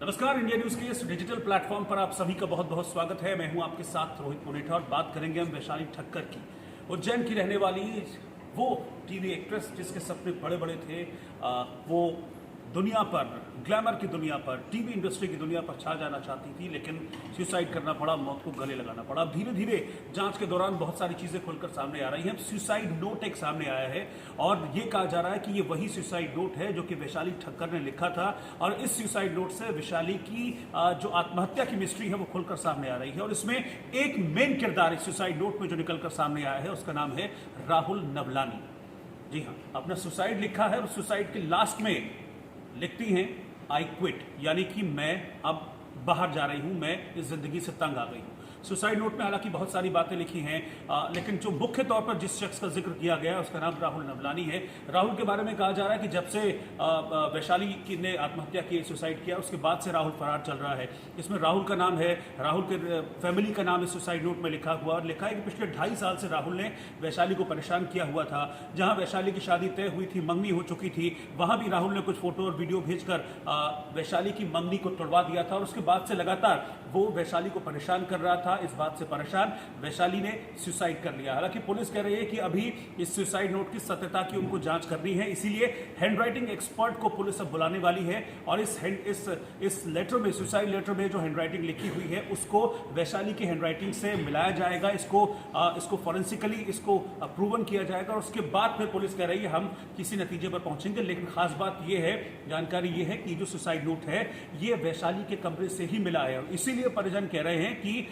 नमस्कार, India news के इस डिजिटल प्लेटफॉर्म पर आप सभी का बहुत बहुत स्वागत है। मैं हूं आपके साथ रोहित पुनेठा और बात करेंगे हम वैशाली ठक्कर की। उज्जैन की रहने वाली वो टीवी एक्ट्रेस जिसके सपने बड़े बड़े थे, वो दुनिया पर, ग्लैमर की दुनिया पर, टीवी इंडस्ट्री की दुनिया पर छा जाना चाहती थी, लेकिन सुसाइड करना पड़ा, मौत को गले लगाना पड़ा। धीरे धीरे जांच के दौरान बहुत सारी चीजें खुलकर सामने आ रही हैं। सुसाइड नोट एक सामने आया है और ये कहा जा रहा है कि ये वही सुसाइड नोट है जो कि वैशाली ठक्कर ने लिखा था और इस सुसाइड नोट से वैशाली की जो आत्महत्या की मिस्ट्री है वो खुलकर सामने आ रही है। और इसमें एक मेन किरदार इस सुसाइड नोट में जो निकलकर सामने आया है उसका नाम है राहुल नवलानी। जी हाँ, अपना सुसाइड लिखा है और सुसाइड के लास्ट में लिखती हैं आई क्विट, यानी कि मैं अब बाहर जा रही हूं, मैं इस जिंदगी से तंग आ गई हूं। सुसाइड नोट में हालांकि बहुत सारी बातें लिखी हैं, लेकिन जो मुख्य तौर पर जिस शख्स का जिक्र किया गया है उसका नाम राहुल नवलानी है। राहुल के बारे में कहा जा रहा है कि जब से वैशाली ने आत्महत्या की, सुसाइड किया, उसके बाद से राहुल फरार चल रहा है। इसमें राहुल का नाम है, राहुल के फैमिली का नाम इस सुसाइड नोट में लिखा हुआ और लिखा है कि पिछले 2.5 साल से राहुल ने वैशाली को परेशान किया हुआ था। जहां वैशाली की शादी तय हुई थी, मंगनी हो चुकी थी, वहां भी राहुल ने कुछ फोटो और वीडियो भेजकर वैशाली की मंगनी को तोड़वा दिया था और उसके बाद से लगातार वो वैशाली को परेशान कर रहा था। इस बात से परेशान वैशाली ने सुसाइड कर लिया। हालांकि पुलिस कह रही है कि अभी इस सुसाइड नोट की सत्यता की उनको जांच करनी है, इसीलिए हैंडराइटिंग एक्सपर्ट को पुलिस अब बुलाने वाली है और इस लेटर में, सुसाइड लेटर में जो हैंडराइटिंग लिखी हुई है उसको वैशाली की हैंडराइटिंग से मिलाया जाएगा, इसको फॉरेंसिकली इसको प्रूवन किया जाएगा और उसके बाद फिर पुलिस कह रही है हम किसी नतीजे पर पहुंचेंगे। लेकिन खास बात यह है, जानकारी यह है कि जो सुसाइड नोट है ये वैशाली के कमरे से ही मिला है और इसीलिए परिजन कह रहे हैं कि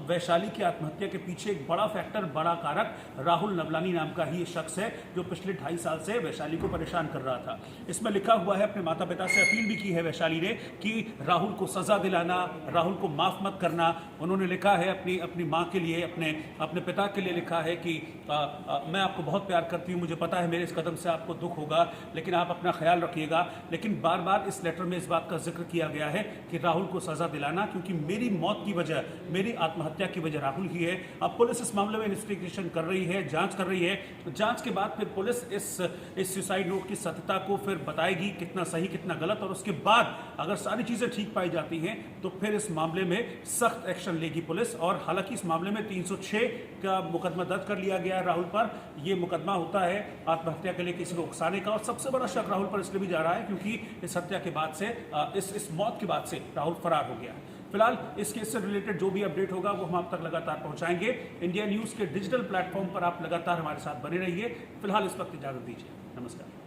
वैशाली की आत्महत्या के पीछे एक बड़ा फैक्टर, बड़ा कारक राहुल नवलानी नाम का ही शख्स है जो पिछले 2.5 साल से वैशाली को परेशान कर रहा था। इसमें लिखा हुआ है, अपने माता पिता से अपील भी की है वैशाली ने कि राहुल को सजा दिलाना, राहुल को माफ मत करना। उन्होंने लिखा है अपनी माँ के लिए, अपने पिता के लिए लिखा है कि मैं आपको बहुत प्यार करती हूँ, मुझे पता है मेरे इस कदम से आपको दुख होगा, लेकिन आप अपना ख्याल रखिएगा। लेकिन बार बार इस लेटर में इस बात का जिक्र किया गया है कि राहुल को सजा दिलाना, क्योंकि मेरी मौत की वजह, मेरी आत्महत्या की वजह राहुल ही है। अब पुलिस इस मामले में इन्वेस्टिगेशन कर रही है, जांच कर रही है। जांच के बाद फिर पुलिस इस सुसाइड नोट की सत्यता को फिर बताएगी, कितना सही कितना गलत, और उसके बाद अगर सारी चीजें ठीक पाई जाती हैं तो फिर इस मामले में सख्त एक्शन लेगी पुलिस। और हालांकि इस मामले में 306 का मुकदमा दर्ज कर लिया गया है राहुल पर। यह मुकदमा होता है आत्महत्या के लिए किसी को उकसाने का और सबसे बड़ा शक राहुल पर इसलिए भी जा रहा है क्योंकि इस हत्या के बाद से, इस मौत के बाद से राहुल फरार हो गया है। फिलहाल इस केस से रिलेटेड जो भी अपडेट होगा वो हम आप तक लगातार पहुंचाएंगे। इंडिया न्यूज के डिजिटल प्लेटफॉर्म पर आप लगातार हमारे साथ बने रहिए। फिलहाल इस वक्त इजाजत दीजिए। नमस्कार।